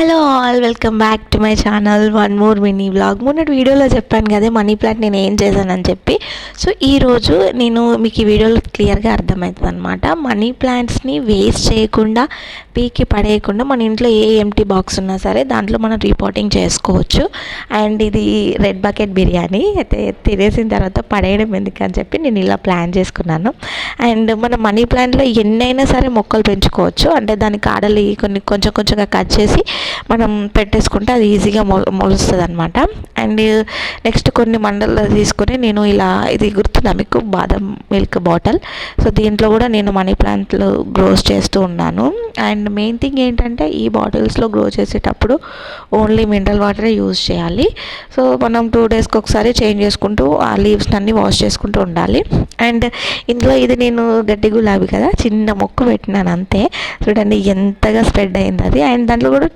Hello all, welcome back to my channel. One more mini vlog. మొన్నటి వీడియోలో చెప్పాను కదా మనీ ప్లాంట్ నేను ఏం చేశానని చెప్పి. సో ఈరోజు నేను మీకు ఈ వీడియోలో క్లియర్గా అర్థమవుతుంది అనమాట. మనీ ప్లాంట్స్ని వేస్ట్ చేయకుండా, పీకి పడేయకుండా మన ఇంట్లో ఏ ఎంటీ బాక్స్ ఉన్నా సరే దాంట్లో మనం రీపోటింగ్ చేసుకోవచ్చు. అండ్ ఇది రెడ్ బకెట్ బిర్యానీ అయితే తినేసిన తర్వాత పడేయడం ఎందుకని చెప్పి నేను ఇలా ప్లాన్ చేసుకున్నాను. అండ్ మన మనీ ప్లాంట్లో ఎన్నైనా సరే మొక్కలు పెంచుకోవచ్చు. అంటే దాని కాడలు కొంచెం కొంచెంగా కట్ చేసి మనం పెట్టేసుకుంటే అది ఈజీగా మొలుస్తుంది అనమాట. అండ్ నెక్స్ట్ కొన్ని మండలు తీసుకొని నేను ఇలా, ఇది గుర్తుందా మీకు, బాదం మిల్క్ బాటిల్. సో దీంట్లో కూడా నేను మనీ ప్లాంట్లు గ్రోస్ చేస్తూ ఉన్నాను. అండ్ మెయిన్ థింగ్ ఏంటంటే ఈ బాటిల్స్లో గ్రో చేసేటప్పుడు ఓన్లీ మినరల్ వాటరే యూజ్ చేయాలి. సో మనం 2 డేస్కి ఒకసారి చేంజ్ చేసుకుంటూ ఆ లీవ్స్ అన్నీ వాష్ చేసుకుంటూ ఉండాలి. అండ్ ఇందులో ఇది నేను గడ్డి గులాబీ కదా, చిన్న మొక్క పెట్టినాను అంతే. చూడండి ఎంతగా స్ప్రెడ్ అయింది అది. అండ్ దాంట్లో కూడా